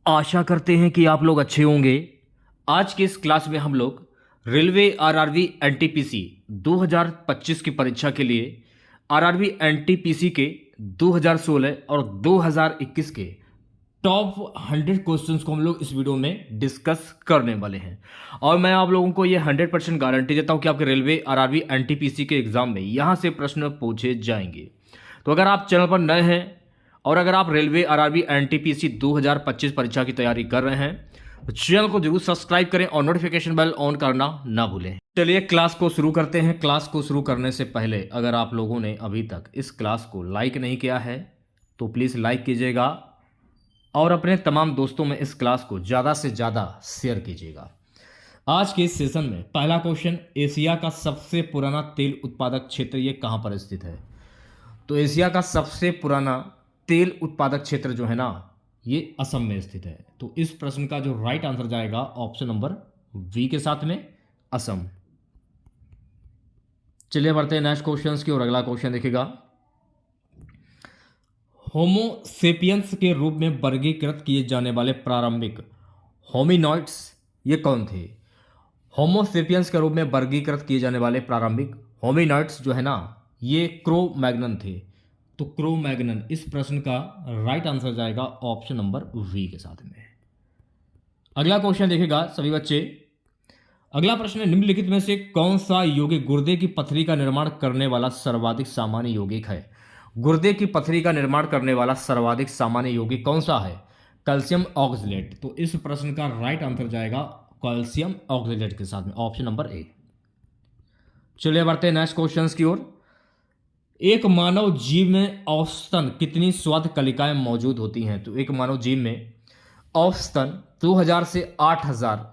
आशा करते हैं कि आप लोग अच्छे होंगे। आज के इस क्लास में हम लोग रेलवे आरआरबी एनटीपीसी 2025 की परीक्षा के लिए आरआरबी एनटीपीसी के 2016 और 2021 के टॉप 100 क्वेश्चंस को हम लोग इस वीडियो में डिस्कस करने वाले हैं। और मैं आप लोगों को ये 100% गारंटी देता हूं कि आपके रेलवे आरआरबी एनटीपीसी के एग्जाम में यहां से प्रश्न पूछे जाएंगे। तो अगर आप चैनल पर नए हैं और अगर आप रेलवे आरआरबी एनटीपीसी 2025 परीक्षा की तैयारी कर रहे हैं तो चैनल को जरूर सब्सक्राइब करें और नोटिफिकेशन बेल ऑन करना ना भूलें। चलिए क्लास को शुरू करते हैं। क्लास को शुरू करने से पहले अगर आप लोगों ने अभी तक इस क्लास को लाइक नहीं किया है तो प्लीज़ लाइक कीजिएगा और अपने तमाम दोस्तों में इस क्लास को ज़्यादा से ज़्यादा शेयर कीजिएगा। आज के इस सेशन में पहला क्वेश्चन, एशिया का सबसे पुराना तेल उत्पादक क्षेत्र ये कहाँ पर स्थित है? तो एशिया का सबसे पुराना तेल उत्पादक क्षेत्र जो है ना ये असम में स्थित है। तो इस प्रश्न का जो राइट आंसर जाएगा ऑप्शन नंबर बी के साथ में, असम। चलिए बढ़ते हैं नेक्स्ट क्वेश्चंस की और अगला क्वेश्चन देखिएगा। होमो सेपियंस के रूप में वर्गीकृत किए जाने वाले प्रारंभिक होमिनॉइड्स ये कौन थे? होमो सेपियंस के रूप में वर्गीकृत किए जाने वाले प्रारंभिक होमिनॉइड्स जो है ना ये क्रो-मैग्नन थे। तो क्रो-मैग्नन, इस प्रश्न का राइट आंसर जाएगा ऑप्शन नंबर वी के साथ में। अगला क्वेश्चन देखिएगा सभी बच्चे। अगला प्रश्न है, निम्नलिखित में से कौन सा यौगिक गुर्दे की पथरी का निर्माण करने वाला सर्वाधिक सामान्य यौगिक है? गुर्दे की पथरी का निर्माण करने वाला सर्वाधिक सामान्य यौगिक कौन सा है? Calcium oxalate. तो इस प्रश्न का राइट आंसर जाएगा कैल्शियम ऑक्सलेट के साथ में, ऑप्शन नंबर ए। चलिए बढ़ते हैं नेक्स्ट क्वेश्चन की ओर। एक मानव जीव में औसतन कितनी स्वाद कलिकाएं मौजूद होती हैं? तो एक मानव जीव में औसतन 2000 से 8000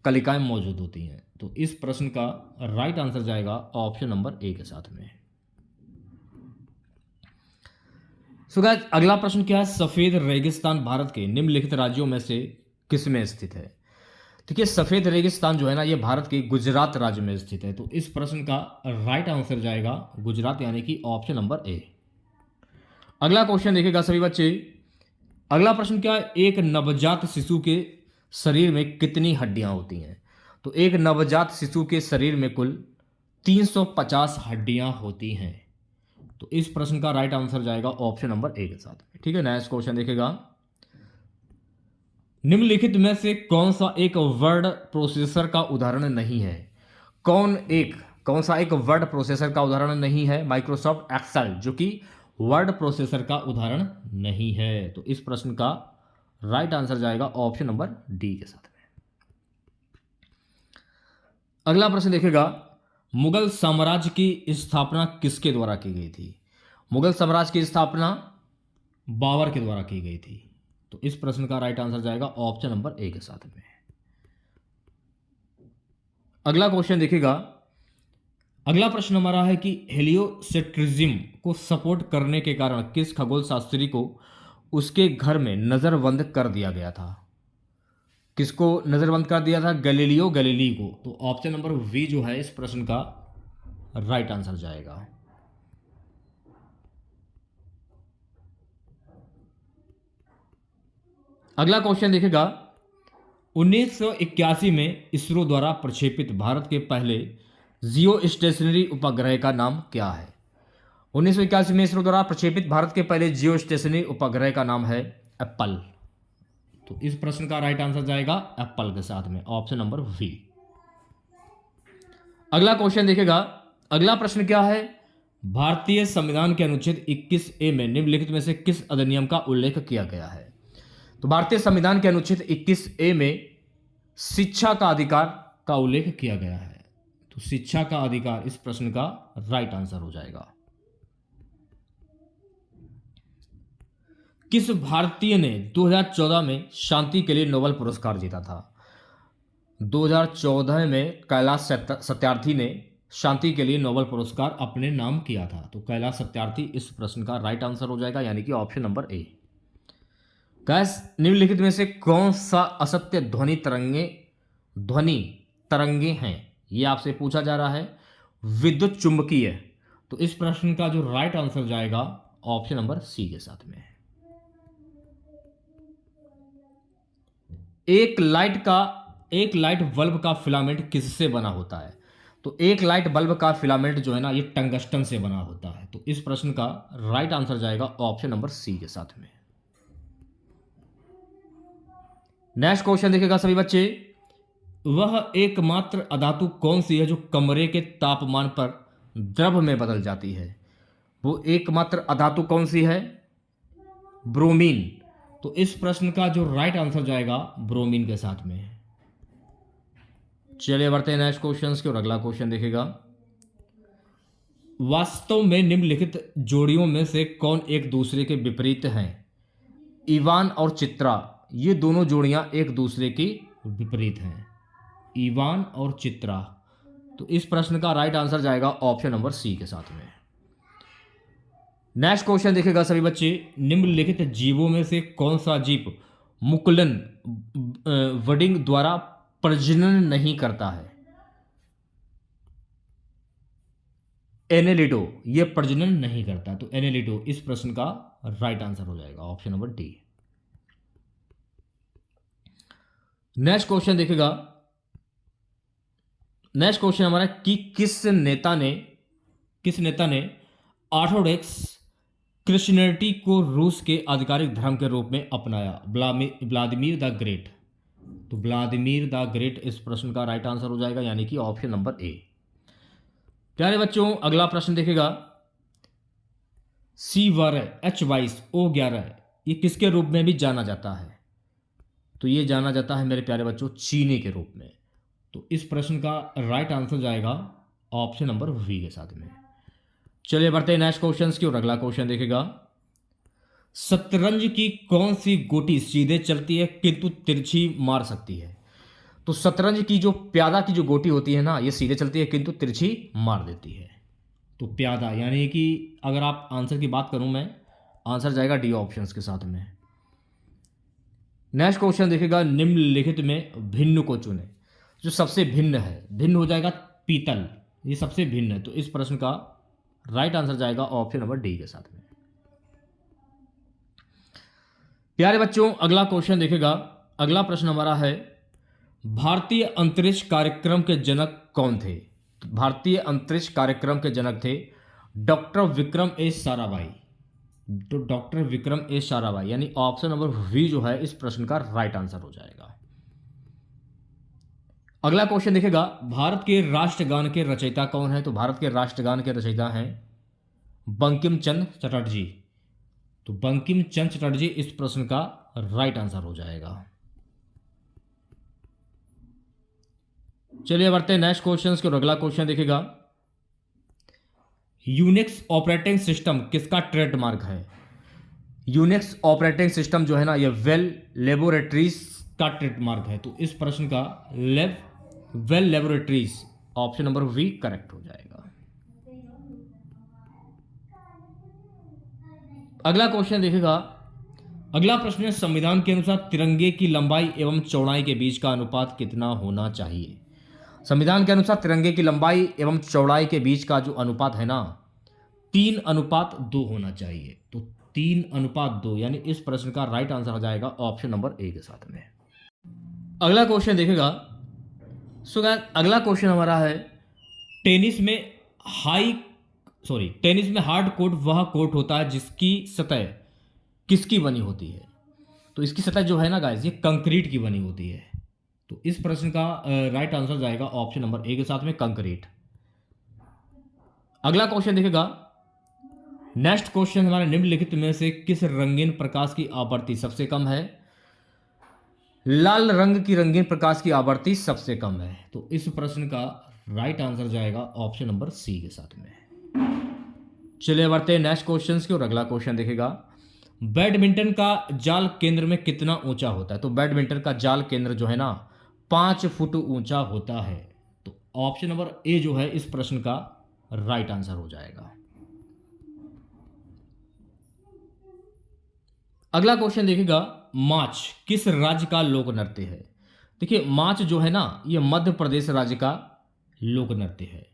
कलिकाएं मौजूद होती हैं। तो इस प्रश्न का राइट आंसर जाएगा ऑप्शन नंबर ए के साथ में। सो गाइस अगला प्रश्न क्या है, सफेद रेगिस्तान भारत के निम्नलिखित राज्यों में से किसमें स्थित है? देखिए सफेद रेगिस्तान जो है ना ये भारत के गुजरात राज्य में स्थित है। तो इस प्रश्न का राइट आंसर जाएगा गुजरात, यानी कि ऑप्शन नंबर ए। अगला क्वेश्चन देखिएगा सभी बच्चे। अगला प्रश्न क्या है, एक नवजात शिशु के शरीर में कितनी हड्डियां होती हैं? तो एक नवजात शिशु के शरीर में कुल 350 हड्डियां होती हैं। तो इस प्रश्न का राइट आंसर जाएगा ऑप्शन नंबर ए के साथ में। ठीक है, नेक्स्ट क्वेश्चन देखिएगा। निम्नलिखित में से कौन सा एक वर्ड प्रोसेसर का उदाहरण नहीं है? कौन सा एक वर्ड प्रोसेसर का उदाहरण नहीं है? माइक्रोसॉफ्ट एक्सेल जो कि वर्ड प्रोसेसर का उदाहरण नहीं है। तो इस प्रश्न का राइट आंसर जाएगा ऑप्शन नंबर डी के साथ में। अगला प्रश्न देखिएगा, मुगल साम्राज्य की स्थापना किसके द्वारा की गई थी? मुगल साम्राज्य की स्थापना बाबर के द्वारा की गई थी। तो इस प्रश्न का राइट आंसर जाएगा ऑप्शन नंबर ए के साथ में। अगला क्वेश्चन देखिएगा। अगला प्रश्न हमारा है कि हेलियोसेंट्रिज्म को सपोर्ट करने के कारण किस खगोल शास्त्री को उसके घर में नजरबंद कर दिया गया था? किसको नजरबंद कर दिया था? गैलीलियो गैलीली को। तो ऑप्शन नंबर वी जो है इस प्रश्न का राइट आंसर जाएगा। अगला क्वेश्चन देखिएगा, 1981 में इसरो द्वारा प्रक्षेपित भारत के पहले जियो स्टेशनरी उपग्रह का नाम क्या है? 1981 में इसरो द्वारा प्रक्षेपित भारत के पहले जियो स्टेशनरी उपग्रह का नाम है एप्पल। तो इस प्रश्न का राइट आंसर जाएगा एप्पल के साथ में, ऑप्शन नंबर वी। अगला क्वेश्चन देखिएगा। अगला प्रश्न क्या है, भारतीय संविधान के अनुच्छेद 21A में निम्नलिखित में से किस अधिनियम का उल्लेख किया गया है? तो भारतीय संविधान के अनुच्छेद 21A में शिक्षा का अधिकार का उल्लेख किया गया है। तो शिक्षा का अधिकार इस प्रश्न का राइट आंसर हो जाएगा। किस भारतीय ने 2014 में शांति के लिए नोबेल पुरस्कार जीता था? 2014 में कैलाश सत्यार्थी ने शांति के लिए नोबेल पुरस्कार अपने नाम किया था। तो कैलाश सत्यार्थी इस प्रश्न का राइट आंसर हो जाएगा, यानी कि ऑप्शन नंबर ए। गैस निम्नलिखित में से कौन सा असत्य ध्वनि तरंगे हैं? ये आपसे पूछा जा रहा है। विद्युत चुंबकीय। तो इस प्रश्न का जो राइट आंसर जाएगा ऑप्शन नंबर सी के साथ में। एक लाइट बल्ब का फिलामेंट किससे बना होता है? तो एक लाइट बल्ब का फिलामेंट जो है ना, ये टंगस्टन से बना होता है। तो इस प्रश्न का राइट आंसर जाएगा ऑप्शन नंबर सी के साथ में। नेक्स्ट क्वेश्चन देखिएगा सभी बच्चे, वह एकमात्र अधातु कौन सी है जो कमरे के तापमान पर द्रव में बदल जाती है? वो एकमात्र अधातु कौन सी है? ब्रोमीन। तो इस प्रश्न का जो राइट आंसर जाएगा ब्रोमीन के साथ में। चलिए बढ़ते हैं नेक्स्ट क्वेश्चन की और अगला क्वेश्चन देखेगा, वास्तव में निम्नलिखित जोड़ियों में से कौन एक दूसरे के विपरीत हैं? इवान और चित्रा, ये दोनों जोड़ियां एक दूसरे की विपरीत हैं, इवान और चित्रा। तो इस प्रश्न का राइट आंसर जाएगा ऑप्शन नंबर सी के साथ में। नेक्स्ट क्वेश्चन देखेगा सभी बच्चे, निम्नलिखित जीवों में से कौन सा जीव मुकुलन बडिंग द्वारा प्रजनन नहीं करता है? एनेलिडो, ये प्रजनन नहीं करता। तो एनेलिडो इस प्रश्न का राइट आंसर हो जाएगा option number D. Next question देखेगा, नेक्स्ट क्वेश्चन हमारा कि किस नेता ने ऑर्थोडॉक्स क्रिश्चियनिटी को रूस के आधिकारिक धर्म के रूप में अपनाया? Vladimir the great. तो व्लादिमीर द ग्रेट इस प्रश्न का राइट आंसर हो जाएगा, यानी कि ऑप्शन नंबर ए। प्यारे बच्चों अगला प्रश्न देखेगा, C12H22O11 ये किसके रूप में भी जाना जाता है? तो ये जाना जाता है मेरे प्यारे बच्चों चीनी के रूप में। तो इस प्रश्न का राइट आंसर जाएगा ऑप्शन नंबर वी के साथ में। चलिए बढ़ते हैं नेक्स्ट क्वेश्चन की और अगला क्वेश्चन देखेगा, शतरंज की कौन सी गोटी सीधे चलती है किंतु तिरछी मार सकती है? तो शतरंज की जो प्यादा की जो गोटी होती है ना, ये सीधे चलती है किंतु तिरछी मार देती है। तो प्यादा यानी कि अगर आप आंसर की बात करूं मैं, आंसर जाएगा डी ऑप्शन के साथ में। नेक्स्ट क्वेश्चन देखेगा, निम्नलिखित में भिन्न को चुने। जो सबसे भिन्न है, भिन्न हो जाएगा पीतल, ये सबसे भिन्न है। तो इस प्रश्न का राइट आंसर जाएगा ऑप्शन नंबर डी के साथ में। प्यारे बच्चों अगला क्वेश्चन देखेगा, अगला प्रश्न हमारा है, भारतीय अंतरिक्ष कार्यक्रम के जनक कौन थे? तो भारतीय अंतरिक्ष कार्यक्रम के जनक थे डॉक्टर विक्रम एस साराभाई। तो डॉक्टर विक्रम एस साराभाई यानी ऑप्शन नंबर वी जो है इस प्रश्न का राइट आंसर हो जाएगा। अगला क्वेश्चन देखेगा, भारत के राष्ट्रगान के रचयिता कौन है? तो भारत के राष्ट्रगान के रचयिता हैं बंकिम चंद्र चटर्जी। तो बंकिम चंद्र चटर्जी इस प्रश्न का राइट आंसर हो जाएगा। चलिए बढ़ते हैं नेक्स्ट क्वेश्चन के और अगला क्वेश्चन देखेगा, यूनिक्स ऑपरेटिंग सिस्टम किसका ट्रेडमार्क है? यूनिक्स ऑपरेटिंग सिस्टम जो है ना, ये वेल लेबोरेटरीज का ट्रेडमार्क है। तो इस प्रश्न का well laboratories option number B correct हो जाएगा। अगला क्वेश्चन देखेगा, अगला प्रश्न है, संविधान के अनुसार तिरंगे की लंबाई एवं चौड़ाई के बीच का अनुपात कितना होना चाहिए? संविधान के अनुसार तिरंगे की लंबाई एवं चौड़ाई के बीच का जो अनुपात है ना, 3:2 होना चाहिए। तो 3:2 यानी इस प्रश्न का राइट आंसर हो जाएगा ऑप्शन नंबर ए के साथ में। अगला क्वेश्चन देखेगा, अगला क्वेश्चन हमारा है, टेनिस में हार्ड कोर्ट वह कोर्ट होता है जिसकी सतह किसकी बनी होती है? तो इसकी सतह जो है ना गाइस, ये कंक्रीट की बनी होती है। तो इस प्रश्न का राइट आंसर जाएगा ऑप्शन नंबर ए के साथ में, कंक्रीट। अगला क्वेश्चन देखेगा, नेक्स्ट क्वेश्चन हमारे, निम्नलिखित में से किस रंगीन प्रकाश की आवृत्ति सबसे कम है? लाल रंग की रंगीन प्रकाश की आवृत्ति सबसे कम है। तो इस प्रश्न का राइट आंसर जाएगा ऑप्शन नंबर सी के साथ में। चलिए बढ़ते हैं नेक्स्ट क्वेश्चन की और अगला क्वेश्चन देखेगा, बैडमिंटन का जाल केंद्र में कितना ऊंचा होता है? तो बैडमिंटन का जाल केंद्र जो है ना 5 फुट ऊंचा होता है। तो ऑप्शन नंबर ए जो है इस प्रश्न का राइट आंसर हो जाएगा। अगला क्वेश्चन देखिएगा, माच किस राज्य का लोक नृत्य है? देखिए माच जो है ना, ये मध्य प्रदेश राज्य का लोक नृत्य है।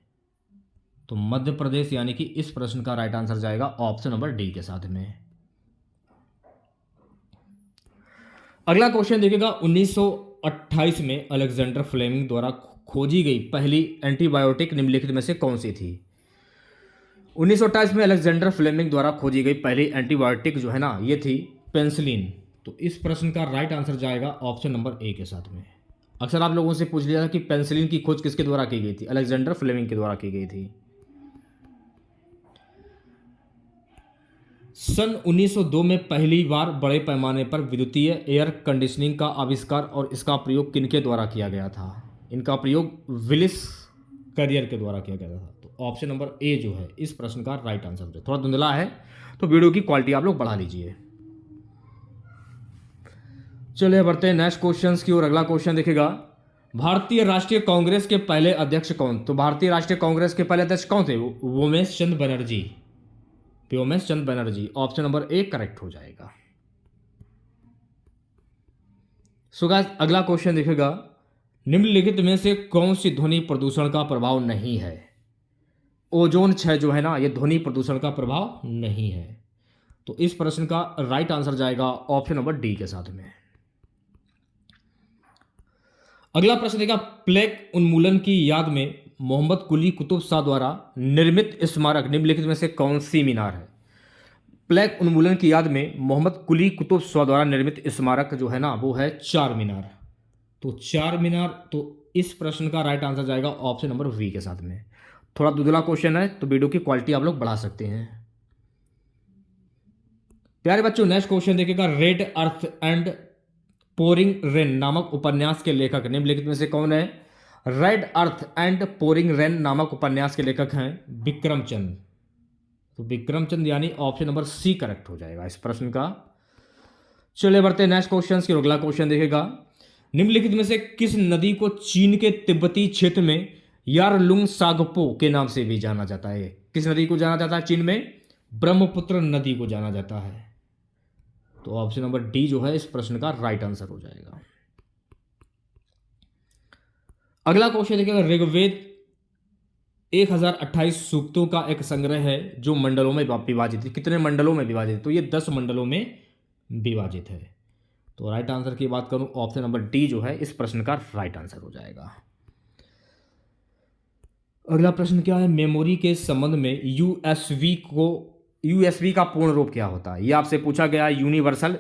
तो मध्य प्रदेश यानी कि इस प्रश्न का राइट आंसर जाएगा ऑप्शन नंबर डी के साथ में। अगला क्वेश्चन देखिएगा, 1928 में अलेक्जेंडर फ्लेमिंग द्वारा खोजी गई पहली एंटीबायोटिक निम्नलिखित में से कौन सी थी? 1928 में अलेक्जेंडर फ्लेमिंग द्वारा खोजी गई पहली एंटीबायोटिक जो है ना, ये थी पेंसिलिन। तो इस प्रश्न का राइट आंसर जाएगा ऑप्शन नंबर ए के साथ में। अक्सर आप लोगों से पूछ लिया था कि पेंसिलिन की खोज किसके द्वारा की गई थी? अलेक्जेंडर फ्लेमिंग के द्वारा की गई थी। सन 1902 में पहली बार बड़े पैमाने पर विद्युतीय एयर कंडीशनिंग का आविष्कार और इसका प्रयोग किनके द्वारा किया गया था? इनका प्रयोग विलिस कैरियर के द्वारा किया गया था। तो ऑप्शन नंबर ए जो है इस प्रश्न का राइट आंसर है। थोड़ा धुंधला है तो वीडियो की क्वालिटी आप लोग बढ़ा लीजिए। चलिए बढ़ते हैं नेक्स्ट क्वेश्चन की ओर। अगला क्वेश्चन देखिएगा, भारतीय राष्ट्रीय कांग्रेस के पहले अध्यक्ष कौन? तो भारतीय राष्ट्रीय कांग्रेस के पहले अध्यक्ष कौन थे? Umesh Chand Banerjee. Umesh Chand Banerjee, option number A correct हो जाएगा। सो गाइस अगला क्वेश्चन देखिएगा, निम्नलिखित में से कौन सी ध्वनि प्रदूषण का प्रभाव नहीं है? ओजोन क्षय जो है ना, यह ध्वनि प्रदूषण का प्रभाव नहीं है। तो इस प्रश्न का राइट आंसर जाएगा ऑप्शन नंबर डी के साथ में। अगला प्रश्न देखा, प्लेग उन्मूलन की याद में मोहम्मद कुली कुतुब शाह द्वारा निर्मित स्मारक निम्नलिखित में से कौन सी मीनार है? प्लेग उन्मूलन की याद में मोहम्मद कुली कुतुब शाह द्वारा निर्मित स्मारक जो है ना, वो है चार मीनार। तो चार मीनार, तो इस प्रश्न का राइट आंसर जाएगा ऑप्शन नंबर वी के साथ में। थोड़ा दुधला क्वेश्चन है तो वीडियो की क्वालिटी आप लोग बढ़ा सकते हैं। प्यारे बच्चों नेक्स्ट क्वेश्चन देखिएगा, red earth and pouring rain नामक उपन्यास के लेखक निम्नलिखित में से कौन है? Red earth and pouring rain नामक उपन्यास के लेखक हैं विक्रमचंद। तो विक्रमचंद यानी ऑप्शन नंबर सी करेक्ट हो जाएगा इस प्रश्न का। चलिए बढ़ते हैं नेक्स्ट क्वेश्चन की। अगला क्वेश्चन देखिएगा, निम्नलिखित में से किस नदी को चीन के तिब्बती क्षेत्र में यारलुंग सागपो के नाम से भी जाना जाता है? किस नदी को जाना जाता है चीन में? ब्रह्मपुत्र नदी को जाना जाता है। तो ऑप्शन नंबर डी जो है इस प्रश्न का राइट आंसर हो जाएगा। अगला क्वेश्चन देखिएगा, ऋग्वेद 1028 सूक्तों का एक संग्रह है जो मंडलों में विभाजित है। कितने मंडलों में विभाजित है? तो ये 10 मंडलों में विभाजित है। तो राइट आंसर की बात करूं, ऑप्शन नंबर डी जो है इस प्रश्न का राइट आंसर हो जाएगा। अगला प्रश्न क्या है, मेमोरी के संबंध में यूएसबी का पूर्ण रूप क्या होता है? यह आपसे पूछा गया, यूनिवर्सल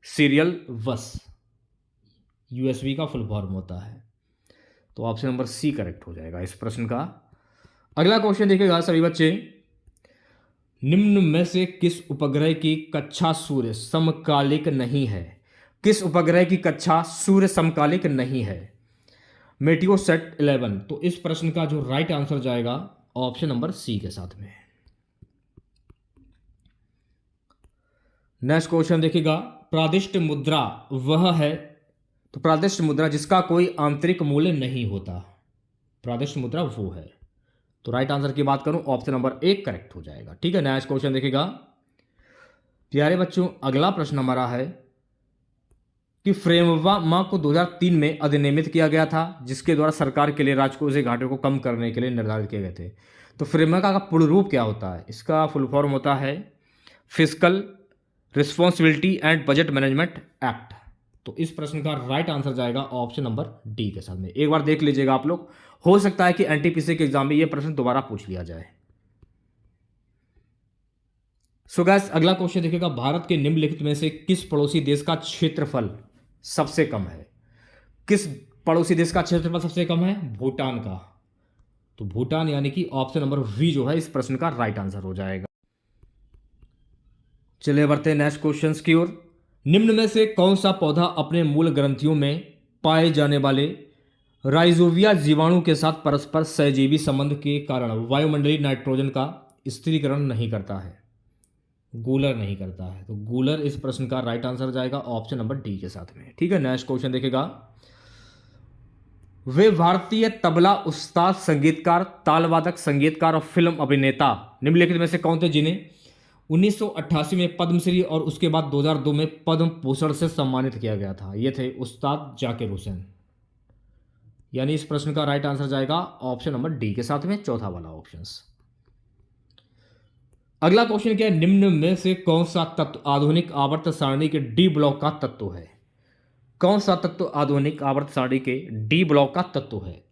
सीरियल बस यूएसबी का फुल फॉर्म होता है। तो ऑप्शन नंबर सी करेक्ट हो जाएगा इस प्रश्न का। अगला क्वेश्चन देखिएगा सभी बच्चे, निम्न में से किस उपग्रह की कक्षा सूर्य समकालिक नहीं है? किस उपग्रह की कक्षा सूर्य समकालिक नहीं है? मेटियोसेट 11। तो इस प्रश्न का जो राइट आंसर जाएगा ऑप्शन नंबर सी के साथ में। नेक्स्ट क्वेश्चन देखिएगा, प्रादिष्ट मुद्रा वह है, तो प्रादिष्ट मुद्रा जिसका कोई आंतरिक मूल्य नहीं होता, प्रादिष्ट मुद्रा वो है। तो राइट आंसर की बात करूं, ऑप्शन नंबर ए करेक्ट हो जाएगा। ठीक है, नेक्स्ट क्वेश्चन देखिएगा प्यारे बच्चों, अगला प्रश्न हमारा है कि फ्रेमवर्क को 2003 में अधिनियमित किया गया था जिसके द्वारा सरकार के लिए राजकोषीय घाटे को कम करने के लिए निर्धारित किए गए थे। तो फ्रेमवर्क का पूर्ण रूप क्या होता है? इसका फुल फॉर्म होता है fiscal responsibility and budget management act. तो इस प्रश्न का राइट आंसर जाएगा ऑप्शन नंबर डी के साथ में। एक बार देख लीजिएगा आप लोग, हो सकता है कि एनटीपीसी के एग्जाम में यह प्रश्न दोबारा पूछ लिया जाए। सो गाइस अगला क्वेश्चन देखिएगा, भारत के निम्नलिखित में से किस पड़ोसी देश का क्षेत्रफल सबसे कम है? किस पड़ोसी देश का क्षेत्रफल सबसे कम है? भूटान का। तो भूटान यानी कि ऑप्शन नंबर वी जो है इस प्रश्न का राइट आंसर हो जाएगा। चलिए बढ़ते हैं नेक्स्ट क्वेश्चन की ओर। निम्न में से कौन सा पौधा अपने मूल ग्रंथियों में पाए जाने वाले राइजोविया जीवाणु के साथ परस्पर सहजीवी संबंध के कारण वायुमंडलीय नाइट्रोजन का स्थिरीकरण नहीं करता है? गूलर नहीं करता है। तो गूलर इस प्रश्न का राइट आंसर जाएगा ऑप्शन नंबर डी के साथ में। ठीक है, नेक्स्ट क्वेश्चन देखेगा, वे भारतीय तबला उस्ताद, संगीतकार, तालवादक, संगीतकार और फिल्म अभिनेता निम्नलिखित में से कौन थे जिन्हें 1988 में पद्मश्री और उसके बाद 2002 में पद्म भूषण से सम्मानित किया गया था? ये थे उस्ताद जाकिर हुसैन। यानी इस प्रश्न का राइट आंसर जाएगा ऑप्शन नंबर डी के साथ में, चौथा वाला ऑप्शन। अगला क्वेश्चन क्या है, निम्न में से कौन सा तत्व आधुनिक आवर्त सारणी के डी ब्लॉक का तत्व है? कौन सा तत्व आधुनिक आवर्त सारणी के डी ब्लॉक का तत्व है?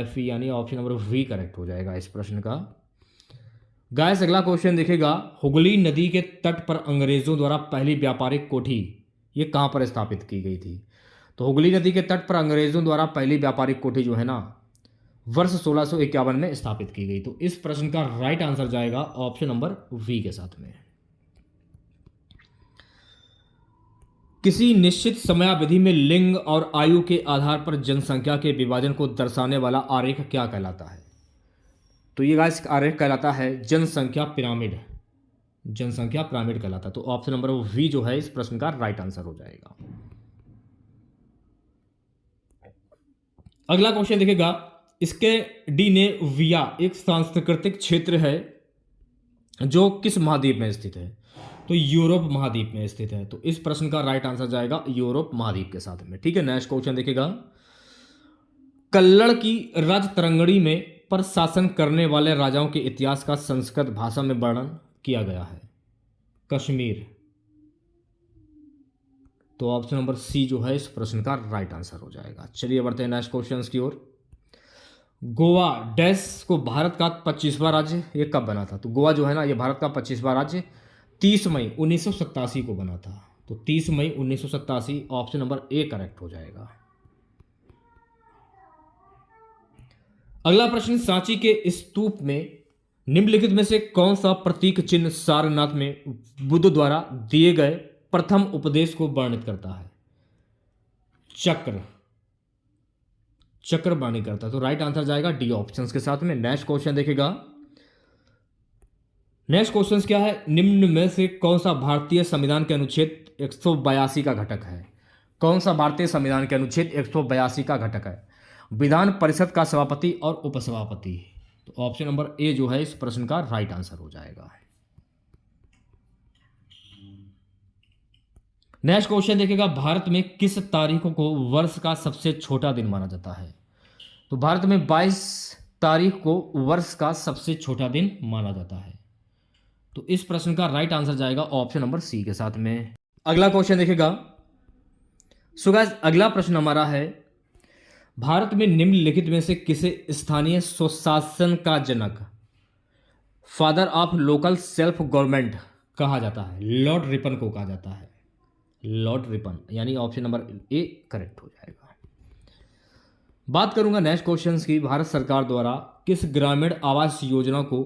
Fe यानी ऑप्शन नंबर वी करेक्ट हो जाएगा इस प्रश्न का। गाइस अगला क्वेश्चन देखेगा, हुगली नदी के तट पर अंग्रेजों द्वारा पहली व्यापारिक कोठी ये कहां पर स्थापित की गई थी? तो हुगली नदी के तट पर अंग्रेजों द्वारा पहली व्यापारिक कोठी जो है ना, वर्ष 1651 में स्थापित की गई। तो इस प्रश्न का राइट आंसर जाएगा ऑप्शन नंबर वी के साथ में। किसी निश्चित समयावधि में लिंग और आयु के आधार पर जनसंख्या के विभाजन को दर्शाने वाला आरेख क्या कहलाता है? तो ये गाइस आरेख कहलाता है जनसंख्या पिरामिड। जनसंख्या पिरामिड कहलाता है। तो ऑप्शन नंबर वी जो है इस प्रश्न का राइट आंसर हो जाएगा। अगला क्वेश्चन देखिएगा, इसके डी ने विया एक सांस्कृतिक क्षेत्र है जो किस महाद्वीप में स्थित है? तो यूरोप महाद्वीप में स्थित है। तो इस प्रश्न का राइट आंसर जाएगा यूरोप महाद्वीप के साथ में। ठीक है, नेक्स्ट क्वेश्चन देखिएगा, कल्लड़ की राजतरंगिणी में पर शासन करने वाले राजाओं के इतिहास का संस्कृत भाषा में वर्णन किया गया है? कश्मीर। तो ऑप्शन नंबर सी जो है इस प्रश्न का राइट आंसर हो जाएगा। चलिए बढ़ते हैं नेक्स्ट क्वेश्चन की ओर। गोवा डैश को भारत का 25वां राज्य ये कब बना था? तो गोवा जो है ना, ये भारत का 25वां राज्य 30 मई 1987 को बना था। तो 30 मई 1987 ऑप्शन नंबर ए करेक्ट हो जाएगा। अगला प्रश्न, सांची के स्तूप में निम्नलिखित में से कौन सा प्रतीक चिन्ह सारनाथ में बुद्ध द्वारा दिए गए प्रथम उपदेश को वर्णित करता है? चक्र। चक्र वाणी करता है। तो राइट आंसर जाएगा डी ऑप्शंस के साथ में। नेक्स्ट क्वेश्चन देखेगा, नेक्स्ट क्वेश्चन क्या है, निम्न में से कौन सा भारतीय संविधान के अनुच्छेद 182 का घटक है? कौन सा भारतीय संविधान के अनुच्छेद 182 का घटक है? विधान परिषद का सभापति और उपसभापति। तो ऑप्शन नंबर ए जो है इस प्रश्न का राइट आंसर हो जाएगा। नेक्स्ट क्वेश्चन देखिएगा, भारत में किस तारीख को वर्ष का सबसे छोटा दिन माना जाता है? तो भारत में 22 तारीख को वर्ष का सबसे छोटा दिन माना जाता है। तो इस प्रश्न का राइट आंसर जाएगा ऑप्शन नंबर सी के साथ में। अगला क्वेश्चन देखिएगा, सो गाइस अगला प्रश्न हमारा है, भारत में निम्नलिखित में से किसे स्थानीय स्वशासन का जनक, father of local self government कहा जाता है? लॉर्ड रिपन को कहा जाता है। लॉर्ड रिपन यानी ऑप्शन नंबर ए करेक्ट हो जाएगा। बात करूंगा नेक्स्ट क्वेश्चन की, भारत सरकार द्वारा किस ग्रामीण आवास योजना को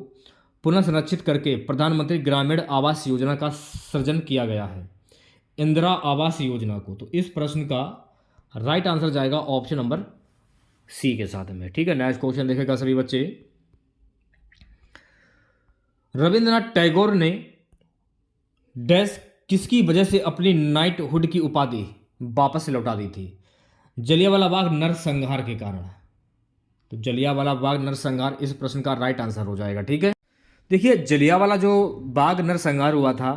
पुनः संरक्षित करके प्रधानमंत्री ग्रामीण आवास योजना का सृजन किया गया है? इंदिरा आवास योजना को। तो इस प्रश्न का राइट आंसर जाएगा ऑप्शन नंबर सी के साथ में। ठीक है, नेक्स्ट क्वेश्चन देखेगा सभी बच्चे, रविंद्रनाथ टैगोर ने डैश किसकी वजह से अपनी नाइटहुड की उपाधि वापस लौटा दी थी? जलियांवाला बाग नरसंहार के कारण। तो जलियांवाला बाग नरसंहार इस प्रश्न का राइट आंसर हो जाएगा। ठीक है, देखिए जलियांवाला जो बाग नरसंहार हुआ था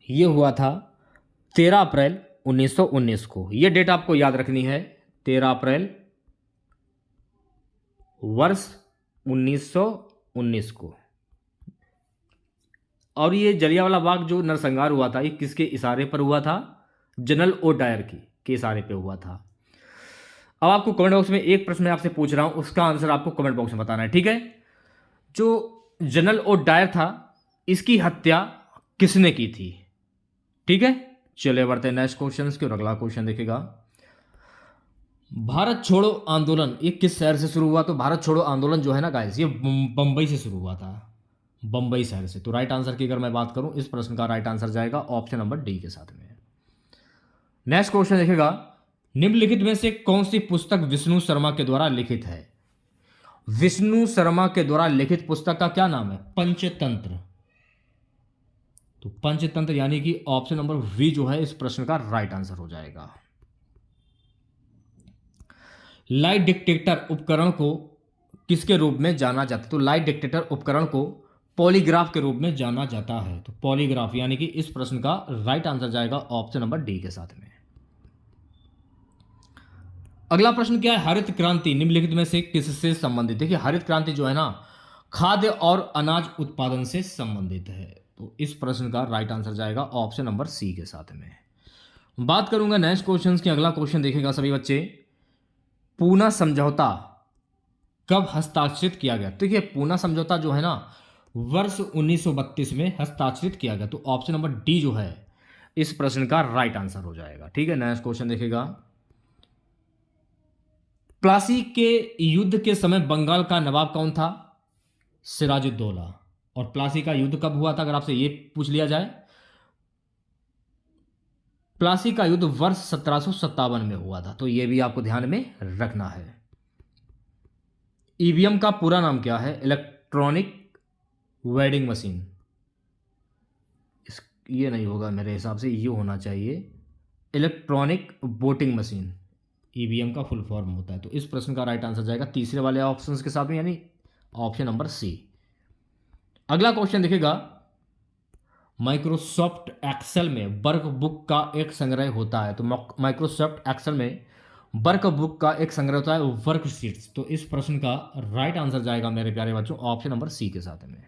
ये हुआ था 13 अप्रैल 1919 को। ये डेट आपको याद रखनी है, 13 अप्रैल वर्ष 1919 को। और ये जलियांवाला बाग जो नरसंहार हुआ था ये किसके इशारे पर हुआ था? जनरल ओ डायर के इशारे पे हुआ था। अब आपको कमेंट बॉक्स में एक प्रश्न मैं आपसे पूछ रहा हूं, उसका आंसर आपको कमेंट बॉक्स में बताना है। ठीक है, जो जनरल ओ डायर था इसकी हत्या किसने की थी? ठीक है, चलिए बढ़ते हैं नेक्स्ट क्वेश्चन की। और अगला क्वेश्चन देखिएगा, भारत छोड़ो आंदोलन ये किस शहर से शुरू हुआ? तो भारत छोड़ो आंदोलन जो है ना गाइस ये बंबई से शुरू हुआ था, बंबई शहर से। तो राइट आंसर की अगर मैं बात करूं इस प्रश्न का राइट आंसर जाएगा ऑप्शन नंबर डी के साथ में। नेक्स्ट क्वेश्चन देखिएगा, निम्नलिखित में से कौन सी पुस्तक विष्णु शर्मा के द्वारा लिखित है? विष्णु शर्मा के द्वारा लिखित पुस्तक का क्या नाम है? पंचतंत्र। तो पंचतंत्र यानी कि ऑप्शन नंबर वी जो है इस प्रश्न का राइट आंसर हो जाएगा। लाइट डिटेक्टर उपकरण को किसके रूप में जाना जाता है? तो लाइट डिटेक्टर उपकरण को पॉलीग्राफ के रूप में जाना जाता है। तो पॉलीग्राफ यानी कि इस प्रश्न का राइट आंसर जाएगा ऑप्शन नंबर डी के साथ में। अगला प्रश्न क्या है, हरित क्रांति निम्नलिखित में से किससे संबंधित? देखिए हरित क्रांति जो है ना खाद्य और अनाज उत्पादन से संबंधित है। तो इस प्रश्न का राइट आंसर जाएगा ऑप्शन नंबर सी के साथ में। बात करूंगा नेक्स्ट क्वेश्चन की। अगला क्वेश्चन देखेगा सभी बच्चे, पूना समझौता कब हस्ताक्षरित किया गया? देखिए पूना समझौता जो है ना वर्ष 1932 में हस्ताक्षरित किया गया। तो ऑप्शन नंबर डी जो है इस प्रश्न का राइट आंसर हो जाएगा। ठीक है, नेक्स्ट क्वेश्चन देखेगा, प्लासी के युद्ध के समय बंगाल का नवाब कौन था? सिराजुद्दौला। और प्लासी का युद्ध कब हुआ था अगर आपसे ये पूछ लिया जाए? प्लासी का युद्ध वर्ष 1757 में हुआ था। तो ये भी आपको ध्यान में रखना है। ईवीएम का पूरा नाम क्या है? Electronic wedding machine. ये नहीं होगा मेरे हिसाब से, ये होना चाहिए इलेक्ट्रॉनिक वोटिंग मशीन। ईवीएम का फुल फॉर्म होता है। तो इस प्रश्न का राइट आंसर जाएगा तीसरे वाले ऑप्शंस के साथ में, यानी ऑप्शन नंबर सी। अगला क्वेश्चन देखिएगा, माइक्रोसॉफ्ट एक्सेल में वर्क बुक का एक संग्रह होता है। तो माइक्रोसॉफ्ट एक्सेल में वर्क बुक का एक संग्रह होता है वर्क शीट्स। तो इस प्रश्न का राइट आंसर जाएगा मेरे प्यारे बच्चों ऑप्शन नंबर सी के साथ में।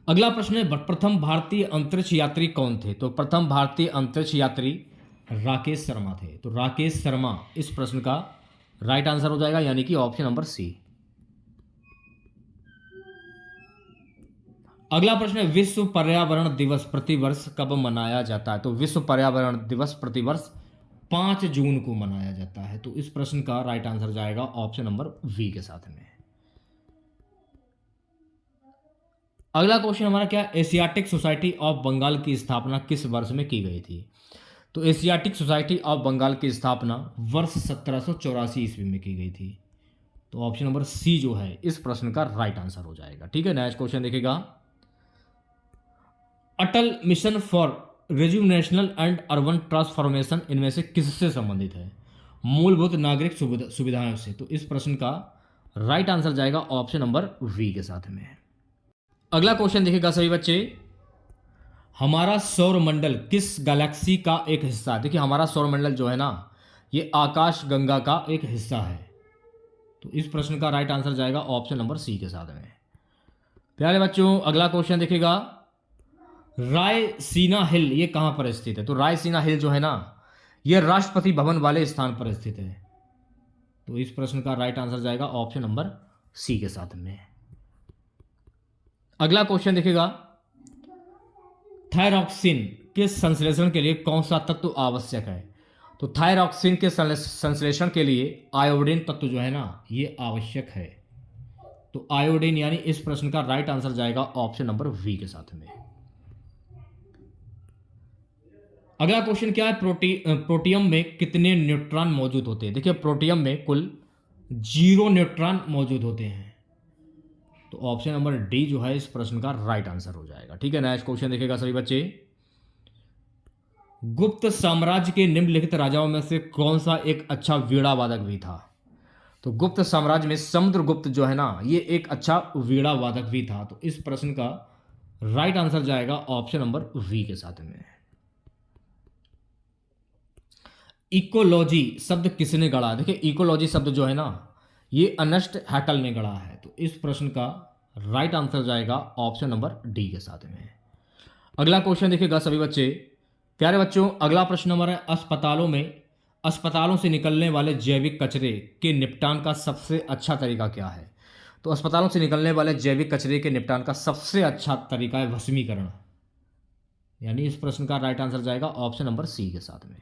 अगला प्रश्न है, प्रथम भारतीय अंतरिक्ष यात्री कौन थे? तो प्रथम भारतीय अंतरिक्ष यात्री राकेश शर्मा थे। तो राकेश शर्मा इस प्रश्न का राइट आंसर हो जाएगा, यानी कि ऑप्शन नंबर सी। अगला प्रश्न है, विश्व पर्यावरण दिवस प्रतिवर्ष कब मनाया जाता है? तो विश्व पर्यावरण दिवस प्रतिवर्ष 5 जून को मनाया जाता है। तो इस प्रश्न का राइट आंसर जाएगा ऑप्शन नंबर वी के साथ में। अगला क्वेश्चन हमारा क्या, एशियाटिक सोसाइटी ऑफ बंगाल की स्थापना किस वर्ष में की गई थी? तो एशियाटिक सोसाइटी ऑफ बंगाल की स्थापना वर्ष 1784 ईस्वी में की गई थी। तो ऑप्शन नंबर सी जो है इस प्रश्न का राइट आंसर हो जाएगा। ठीक है, नेक्स्ट क्वेश्चन देखिएगा, Atal mission for rejuvenational and urban transformation इनमें से किससे संबंधित है? मूलभूत नागरिक सुविधाओं से। तो इस प्रश्न का राइट आंसर जाएगा ऑप्शन नंबर वी के साथ में। अगला क्वेश्चन देखिएगा सभी बच्चे, हमारा सौर मंडल किस गैलेक्सी का एक हिस्सा है? देखिए हमारा सौर मंडल जो है ना ये आकाश गंगा का एक हिस्सा है। तो इस प्रश्न का राइट आंसर जाएगा ऑप्शन नंबर सी के साथ में। प्यारे बच्चों अगला क्वेश्चन देखिएगा, रायसीना हिल ये कहां पर स्थित है? तो रायसीना हिल जो है ना ये राष्ट्रपति भवन वाले स्थान पर स्थित है। तो इस प्रश्न का राइट आंसर जाएगा ऑप्शन नंबर सी के साथ में। अगला क्वेश्चन देखिएगा, थायरॉक्सिन के संश्लेषण के लिए कौन सा तत्व आवश्यक है? तो थायरॉक्सिन के संश्लेषण के लिए आयोडीन तत्व जो है ना ये आवश्यक है। तो आयोडीन यानी इस प्रश्न का राइट आंसर जाएगा ऑप्शन नंबर वी के साथ में। अगला क्वेश्चन क्या है, प्रोटियम में कितने न्यूट्रॉन मौजूद होते हैं? देखिए प्रोटियम में कुल 0 न्यूट्रॉन मौजूद होते हैं। तो ऑप्शन नंबर डी जो है इस प्रश्न का राइट आंसर हो जाएगा। ठीक है, नेक्स्ट क्वेश्चन देखिएगा सभी बच्चे, गुप्त साम्राज्य के निम्नलिखित राजाओं में से कौन सा एक अच्छा वीणा वादक भी था? तो गुप्त साम्राज्य में समुद्रगुप्त जो है ना ये एक अच्छा वीणा वादक भी था। तो इस प्रश्न का राइट आंसर जाएगा ऑप्शन नंबर वी के साथ में। इकोलॉजी शब्द किसने गढ़ा? देखिए इकोलॉजी शब्द जो है ना ये अर्नेस्ट हैकल ने गढ़ा है। तो इस प्रश्न का राइट आंसर जाएगा ऑप्शन नंबर डी के साथ में। अगला क्वेश्चन देखिएगा सभी बच्चे, प्यारे बच्चों अगला प्रश्न हमारा अस्पतालों से निकलने वाले जैविक कचरे के निपटान का सबसे अच्छा तरीका क्या है? तो अस्पतालों से निकलने वाले जैविक कचरे के निपटान का सबसे अच्छा तरीका है भस्मीकरण, यानी इस प्रश्न का राइट आंसर जाएगा ऑप्शन नंबर सी के साथ में।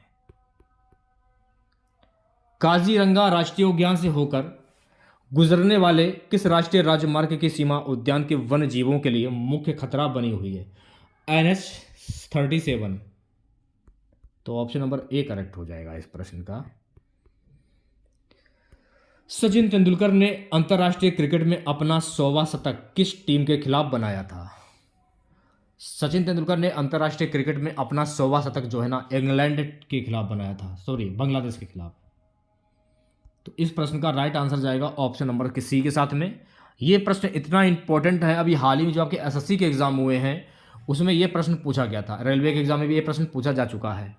काजीरंगा राष्ट्रीय उद्यान से होकर गुजरने वाले किस राष्ट्रीय राजमार्ग की सीमा उद्यान के वन्य जीवों के लिए मुख्य खतरा बनी हुई है? NH-37। तो ऑप्शन नंबर ए करेक्ट हो जाएगा इस प्रश्न का। सचिन तेंदुलकर ने अंतर्राष्ट्रीय क्रिकेट में अपना 100वां शतक किस टीम के खिलाफ बनाया था? सचिन तेंदुलकर ने अंतर्राष्ट्रीय क्रिकेट में अपना 100वां शतक जो है ना इंग्लैंड के खिलाफ बनाया था, बांग्लादेश के खिलाफ। तो इस प्रश्न का राइट आंसर जाएगा ऑप्शन नंबर सी के साथ में। ये प्रश्न इतना इंपॉर्टेंट है, अभी हाल ही में जो आपके एसएससी के एग्जाम हुए हैं उसमें यह प्रश्न पूछा गया था, रेलवे के एग्जाम में भी यह प्रश्न पूछा जा चुका है।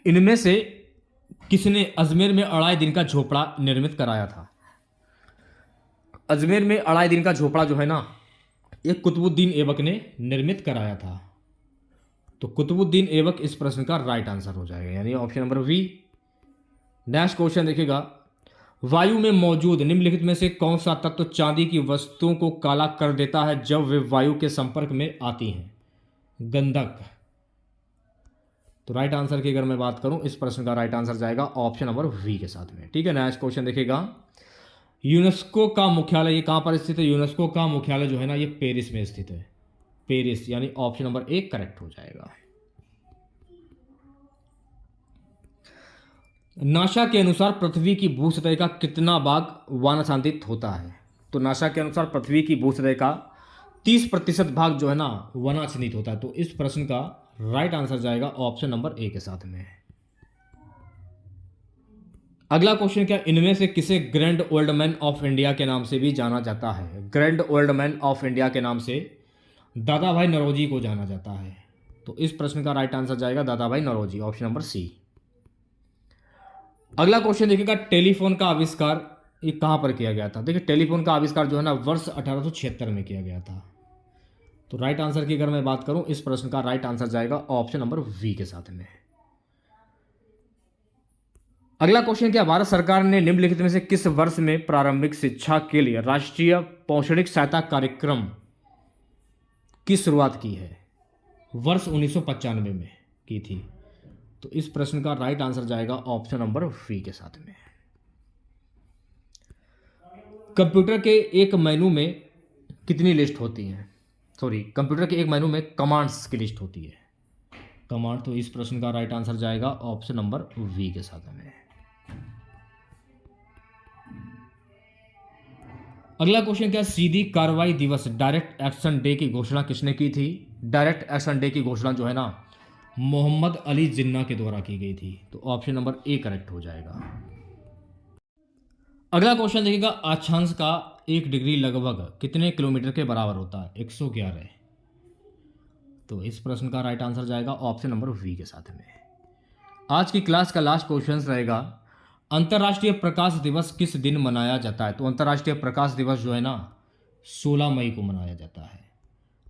इनमें से किसने अजमेर में 2.5 दिन का झोपड़ा निर्मित कराया था? अजमेर में 2.5 दिन का झोपड़ा जो है ना ये कुतुबुद्दीन ऐबक ने निर्मित कराया था। तो कुतुबुद्दीन ऐबक इस प्रश्न का राइट आंसर हो जाएगा, यानी option number B. Next question देखिएगा, वायु में मौजूद निम्नलिखित में से कौन सा तत्व चांदी की वस्तुओं को काला कर देता है जब वे वायु के संपर्क में आती हैं? गंधक। तो राइट आंसर की अगर मैं बात करूं, इस प्रश्न का राइट आंसर जाएगा ऑप्शन नंबर वी के साथ में। ठीक है, नेक्स्ट क्वेश्चन देखिएगा, यूनेस्को का मुख्यालय ये कहां पर स्थित है? यूनेस्को का मुख्यालय जो है ना, ये पेरिस में स्थित है। पेरिस, यानी ऑप्शन नंबर ए करेक्ट हो जाएगा। नासा के अनुसार पृथ्वी की भूसतह का कितना भाग वनाच्छादित होता है? तो नासा के अनुसार पृथ्वी की भूसतह का 30% भाग जो है ना वनाच्छादित होता है। तो इस प्रश्न का राइट आंसर जाएगा ऑप्शन नंबर ए के साथ में। अगला क्वेश्चन क्या, इनमें से किसे grand old man of India के नाम से भी जाना जाता है? Grand old man of India के नाम से दादा भाई नौरोजी को जाना जाता है। तो इस प्रश्न का राइट आंसर जाएगा दादा भाई नौरोजी, ऑप्शन नंबर सी। अगला क्वेश्चन देखिएगा, टेलीफोन का आविष्कार ये कहां पर किया गया था? देखिए, टेलीफोन का आविष्कार जो है ना वर्ष 1876 में किया गया था। तो राइट आंसर की अगर मैं बात करूं, इस प्रश्न का राइट आंसर जाएगा ऑप्शन नंबर वी के साथ में। अगला क्वेश्चन क्या, भारत सरकार ने निम्नलिखित में से किस वर्ष में प्रारंभिक शिक्षा के लिए राष्ट्रीय शैक्षणिक सहायता कार्यक्रम की शुरुआत की है? वर्ष 1995 में की थी। तो इस प्रश्न का राइट आंसर जाएगा ऑप्शन नंबर वी के साथ में। कंप्यूटर के एक मेनू में कितनी लिस्ट होती हैं? कंप्यूटर के एक मेनू में कमांड्स की लिस्ट होती है, कमांड। तो इस प्रश्न का राइट आंसर जाएगा ऑप्शन नंबर वी के साथ में। अगला क्वेश्चन क्या, सीधी कार्रवाई दिवस डायरेक्ट एक्शन डे की घोषणा किसने की थी? डायरेक्ट एक्शन डे की घोषणा जो है ना मोहम्मद अली जिन्ना के द्वारा की गई थी। तो ऑप्शन नंबर ए करेक्ट हो जाएगा। अगला क्वेश्चन देखिएगा, अक्षांश का 1 डिग्री लगभग कितने किलोमीटर के बराबर होता है? 111। तो इस प्रश्न का राइट आंसर जाएगा ऑप्शन नंबर वी के साथ में। आज की क्लास का लास्ट क्वेश्चन रहेगा, अंतर्राष्ट्रीय प्रकाश दिवस किस दिन मनाया जाता है? तो अंतर्राष्ट्रीय प्रकाश दिवस जो है ना 16 मई को मनाया जाता है।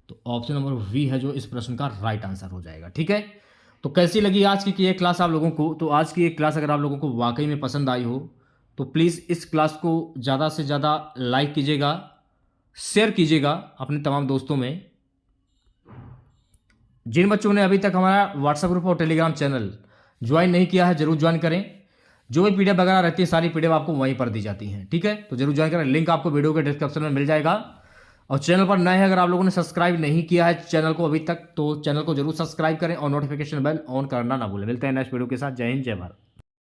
तो ऑप्शन नंबर वी है जो इस प्रश्न का राइट आंसर हो जाएगा। ठीक है, तो कैसी लगी आज की ये क्लास आप लोगों को? तो आज की ये क्लास अगर आप लोगों को वाकई में पसंद आई हो तो प्लीज़ इस क्लास को ज़्यादा से ज़्यादा लाइक कीजिएगा, शेयर कीजिएगा अपने तमाम दोस्तों में। जिन बच्चों ने अभी तक हमारा व्हाट्सएप ग्रुप और टेलीग्राम चैनल ज्वाइन नहीं किया है जरूर ज्वाइन करें। जो भी पीडीएफ वगैरह रहती है सारी पीडीएफ आपको वहीं पर दी जाती हैं। ठीक है, तो जरूर ज्वाइन करें, लिंक आपको वीडियो के डिस्क्रिप्शन में मिल जाएगा। और चैनल पर नए हैं, अगर आप लोगों ने सब्सक्राइब नहीं किया है चैनल को अभी तक, तो चैनल को जरूर सब्सक्राइब करें और नोटिफिकेशन बेल ऑन करना ना भूलें। मिलते हैं नेक्स्ट वीडियो के साथ। जय हिंद, जय भारत।